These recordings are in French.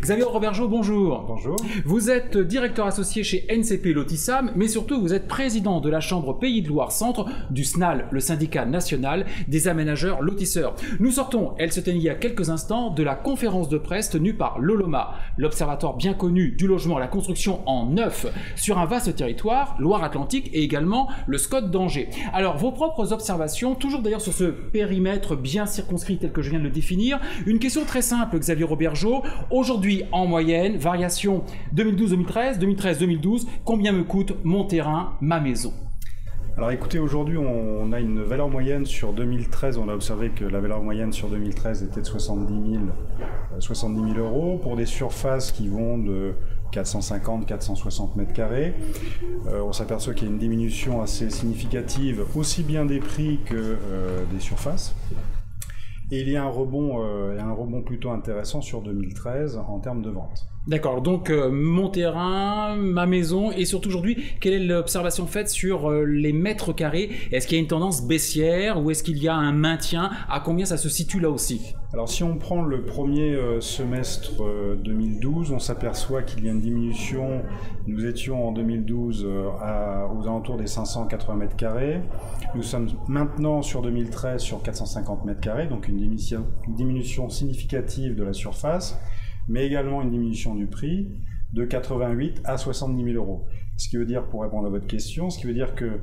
Xavier Robergeau, bonjour. Bonjour. Vous êtes directeur associé chez NCP Lotissam, mais surtout vous êtes président de la Chambre Pays de Loire Centre du SNAL, le syndicat national des aménageurs lotisseurs. Nous sortons, elle se tenait il y a quelques instants, de la conférence de presse tenue par l'OLOMA, l'observatoire bien connu du logement et la construction en neuf sur un vaste territoire, Loire-Atlantique et également le SCOT d'Angers. Alors vos propres observations, toujours d'ailleurs sur ce périmètre bien circonscrit tel que je viens de le définir, une question très simple Xavier Robergeau, aujourd'hui en moyenne, variation 2012-2013, 2013-2012, combien me coûte mon terrain, ma maison? Alors écoutez, aujourd'hui on a une valeur moyenne sur 2013, on a observé que la valeur moyenne sur 2013 était de 70 000 euros pour des surfaces qui vont de 450-460 mètres carrés. On s'aperçoit qu'il y a une diminution assez significative aussi bien des prix que des surfaces. Et il y a un rebond plutôt intéressant sur 2013 en termes de vente. D'accord, donc mon terrain, ma maison, et surtout aujourd'hui, quelle est l'observation faite sur les mètres carrés? Est-ce qu'il y a une tendance baissière ou est-ce qu'il y a un maintien? À combien ça se situe là aussi? Alors si on prend le premier semestre 2012, on s'aperçoit qu'il y a une diminution. Nous étions en 2012 aux alentours des 580 mètres carrés. Nous sommes maintenant sur 2013 sur 450 mètres carrés, donc une diminution significative de la surface, mais également une diminution du prix de 88 à 70 000 euros. Ce qui veut dire, pour répondre à votre question, ce qui veut dire que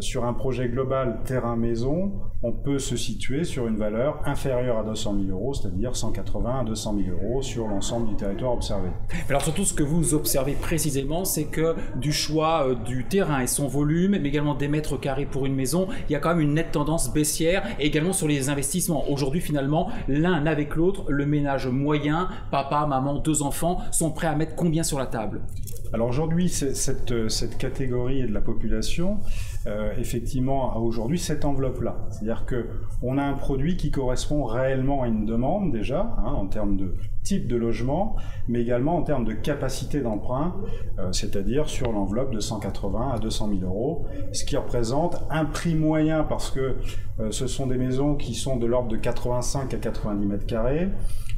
sur un projet global terrain-maison, on peut se situer sur une valeur inférieure à 200 000 euros, c'est-à-dire 180 à 200 000 euros sur l'ensemble du territoire observé. Alors surtout, ce que vous observez précisément, c'est que du choix du terrain et son volume, mais également des mètres carrés pour une maison, il y a quand même une nette tendance baissière, et également sur les investissements. Aujourd'hui, finalement, l'un avec l'autre, le ménage moyen, papa, maman, 2 enfants, sont prêts à mettre combien sur la table? Alors aujourd'hui, cette catégorie de la population, effectivement, a aujourd'hui cette enveloppe-là. C'est-à-dire qu'on a un produit qui correspond réellement à une demande déjà, en termes de type de logement, mais également en termes de capacité d'emprunt, c'est-à-dire sur l'enveloppe de 180 à 200 000 euros, ce qui représente un prix moyen parce que ce sont des maisons qui sont de l'ordre de 85 à 90 mètres carrés.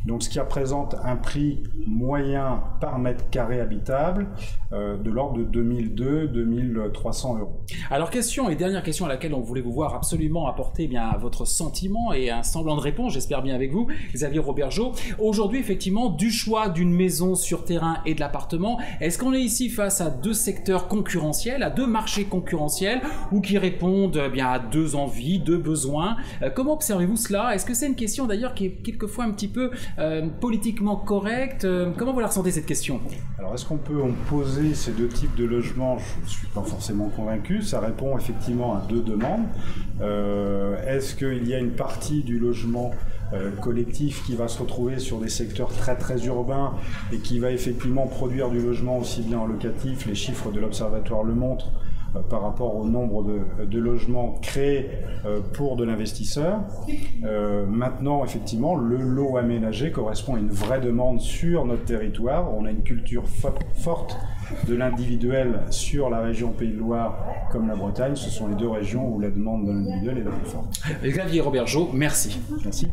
Donc ce qui représente un prix moyen par mètre carré habitable de l'ordre de 2 300 euros. Alors question et dernière question à laquelle on voulait vous voir absolument apporter bien votre sentiment et un semblant de réponse, j'espère bien avec vous, Xavier Robergeau. Aujourd'hui effectivement du choix d'une maison sur terrain et de l'appartement, est-ce qu'on est ici face à 2 secteurs concurrentiels, à 2 marchés concurrentiels ou qui répondent bien à 2 envies, 2 besoins? Comment observez-vous cela? Est-ce que c'est une question d'ailleurs qui est quelquefois un petit peu politiquement correcte? Comment vous la ressentez cette question? Alors est-ce qu'on peut opposer ces 2 types de logements? Je ne suis pas forcément convaincu. Ça répond effectivement à 2 demandes. Est-ce qu'il y a une partie du logement collectif qui va se retrouver sur des secteurs très très urbains et qui va effectivement produire du logement aussi bien en locatif? Les chiffres de l'Observatoire le montrent par rapport au nombre de logements créés pour de l'investisseur. Maintenant, effectivement, le lot aménagé correspond à une vraie demande sur notre territoire. On a une culture forte de l'individuel sur la région Pays de Loire comme la Bretagne. Ce sont les 2 régions où la demande de l'individuel est la plus forte. Xavier Robergeau, merci. Merci.